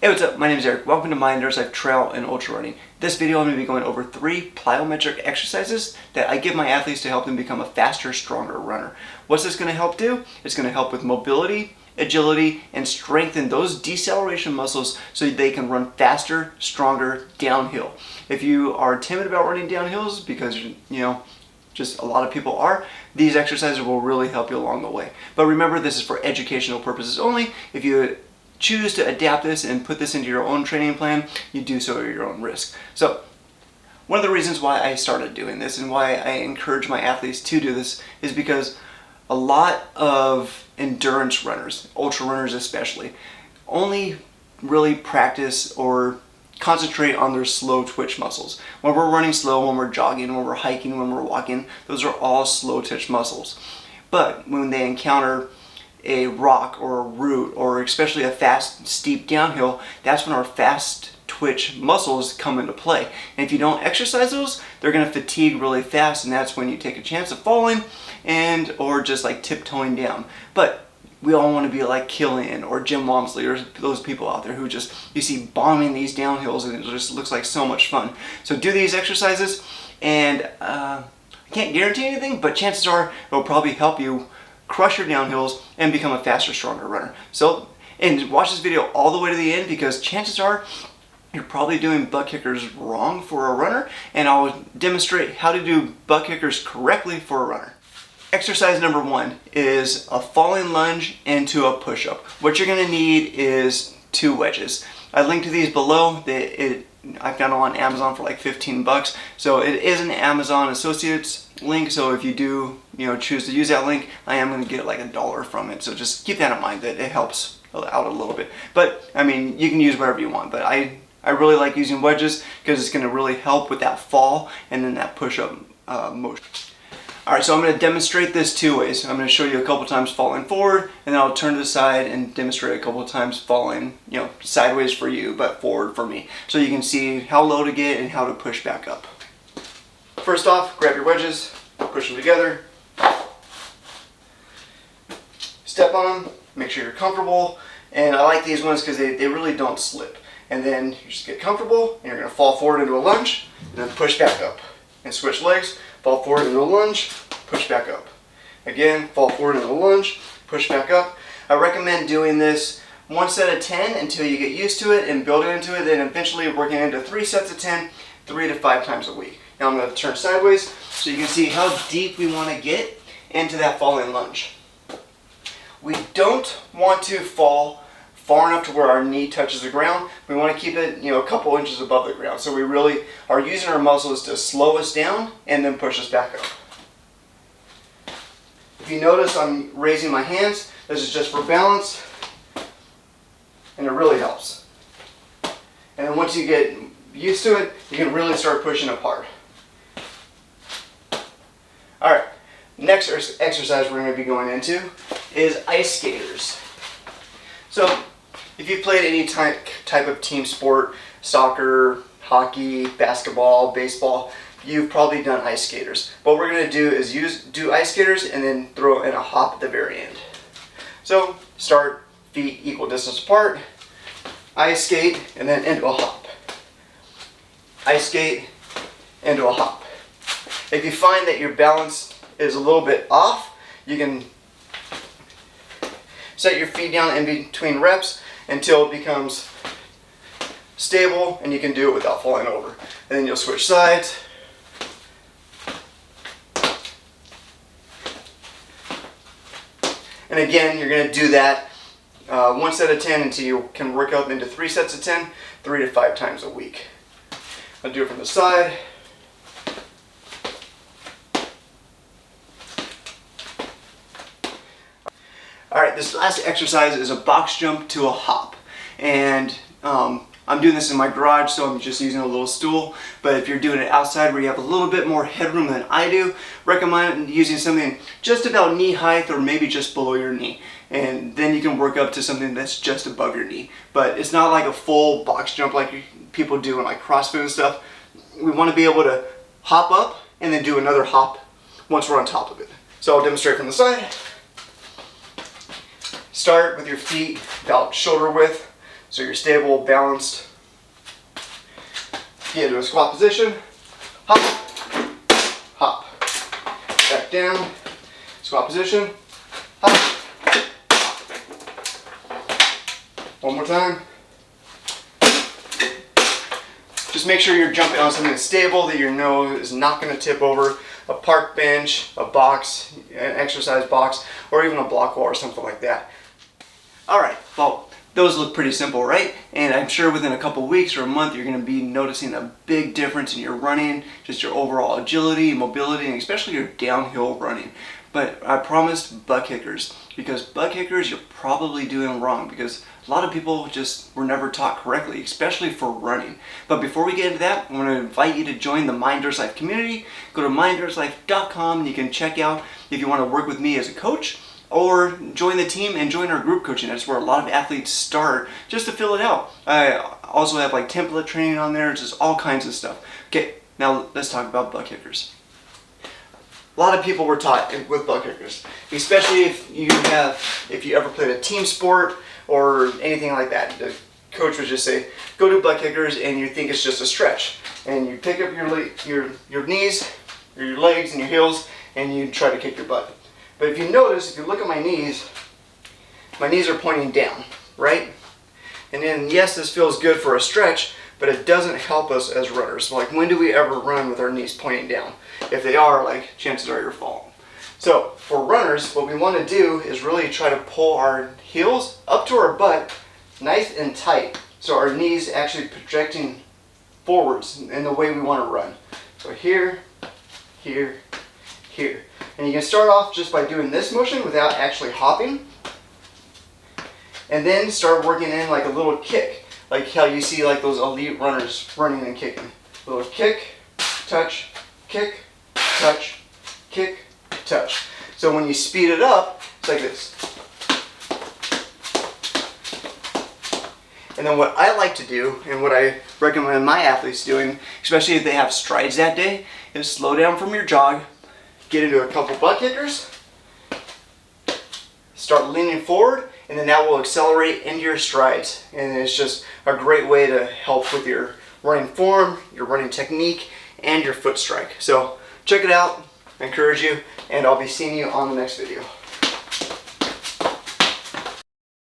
Hey, what's up? My name is Eric. Welcome to my Nurse Life Trail and Ultra Running. This video I'm going to be going over 3 plyometric exercises that I give my athletes to help them become a faster, stronger runner. What's this going to help do? It's going to help with mobility, agility, and strengthen those deceleration muscles so they can run faster, stronger downhill. If you are timid about running downhills, because just a lot of people are, these exercises will really help you along the way. But remember, this is for educational purposes only. If you choose to adapt this and put this into your own training plan, you do so at your own risk. So one of the reasons why I started doing this and why I encourage my athletes to do this is because a lot of endurance runners, ultra runners especially, only really practice or concentrate on their slow twitch muscles. When we're running slow, when we're jogging, when we're hiking, when we're walking, those are all slow twitch muscles. But when they encounter a rock or a root, or especially a fast, steep downhill, that's when our fast twitch muscles come into play. And if you don't exercise those, they're going to fatigue really fast, and that's when you take a chance of falling or just like tiptoeing down. But we all want to be like Killian or Jim Walmsley or those people out there who just, you see bombing these downhills and it just looks like so much fun. So do these exercises, and I can't guarantee anything, but chances are it'll probably help you crush your downhills and become a faster, stronger runner. So, and watch this video all the way to the end, because chances are you're probably doing butt kickers wrong for a runner, and I'll demonstrate how to do butt kickers correctly for a runner. Exercise number 1 is a falling lunge into a push-up. What you're going to need is 2 wedges. I linked to these below. I found them on Amazon for like 15 bucks. So it is an Amazon Associates link. So if you do, choose to use that link, I am going to get like $1 from it. So just keep that in mind, that it helps out a little bit. But I mean, you can use whatever you want. But I really like using wedges because it's going to really help with that fall and then that push-up motion. Alright, so I'm going to demonstrate this 2 ways. I'm going to show you a couple times falling forward, and then I'll turn to the side and demonstrate a couple of times falling, sideways for you, but forward for me. So you can see how low to get and how to push back up. First off, grab your wedges, push them together, step on them, make sure you're comfortable, and I like these ones because they really don't slip. And then you just get comfortable, and you're going to fall forward into a lunge, and then push back up. And switch legs, fall forward into a lunge, push back up. Again, fall forward into a lunge, push back up. I recommend doing this 1 set of 10 until you get used to it and building into it, then eventually working into 3 sets of 10, 3 to 5 times a week. Now I'm going to turn sideways so you can see how deep we want to get into that falling lunge. We don't want to fall far enough to where our knee touches the ground. We want to keep it, a couple inches above the ground. So we really are using our muscles to slow us down and then push us back up. If you notice, I'm raising my hands. This is just for balance, and it really helps. And then once you get used to it, you can really start pushing up hard. Alright, next exercise we're going to be going into is ice skaters. So if you've played any type of team sport, soccer, hockey, basketball, baseball, you've probably done ice skaters. What we're going to do is do ice skaters and then throw in a hop at the very end. So start feet equal distance apart, ice skate, and then into a hop. Ice skate, into a hop. If you find that your balance is a little bit off, you can set your feet down in between reps until it becomes stable and you can do it without falling over. And then you'll switch sides. And again, you're going to do that 1 set of 10 until you can work up into 3 sets of 10, 3 to 5 times a week. I'll do it from the side. Alright, this last exercise is a box jump to a hop. And I'm doing this in my garage, so I'm just using a little stool. But if you're doing it outside where you have a little bit more headroom than I do, recommend using something just about knee height or maybe just below your knee. And then you can work up to something that's just above your knee. But it's not like a full box jump like people do in like CrossFit and stuff. We want to be able to hop up and then do another hop once we're on top of it. So I'll demonstrate from the side. Start with your feet about shoulder width So you're stable, balanced. Get into a squat position. Hop, hop. Back down. Squat position. Hop. One more time. Just make sure you're jumping on something that's stable, that you know is not going to tip over. A park bench, a box, an exercise box, or even a block wall or something like that. Alright, well, those look pretty simple, right? And I'm sure within a couple weeks or a month you're going to be noticing a big difference in your running, just your overall agility, mobility, and especially your downhill running. But I promised butt kickers, because butt kickers you're probably doing wrong, because a lot of people just were never taught correctly, especially for running. But before we get into that, I want to invite you to join the Minders Life community. Go to minderslife.com and you can check out if you want to work with me as a coach, or join the team and join our group coaching. That's where a lot of athletes start, just to fill it out. I also have like template training on there, just all kinds of stuff. Okay, now let's talk about butt kickers. A lot of people were taught with butt kickers, especially if you ever played a team sport or anything like that. The coach would just say, go do butt kickers, and you think it's just a stretch. And you pick up your knees, or your legs and your heels, and you try to kick your butt. But if you notice, if you look at my knees are pointing down, right? And then yes, this feels good for a stretch, but it doesn't help us as runners. Like, when do we ever run with our knees pointing down? If they are, like, chances are you're falling. So for runners, what we want to do is really try to pull our heels up to our butt nice and tight, so our knees actually projecting forwards in the way we want to run. So here, here, here. And you can start off just by doing this motion without actually hopping, and then start working in like a little kick, like how you see like those elite runners running and kicking. A little kick, touch, kick, touch, kick, touch. So when you speed it up, it's like this. And then what I like to do, and what I recommend my athletes doing, especially if they have strides that day, is slow down from your jog, get into a couple butt kickers, start leaning forward, and then that will accelerate into your strides. And it's just a great way to help with your running form, your running technique, and your foot strike. So check it out, I encourage you, and I'll be seeing you on the next video.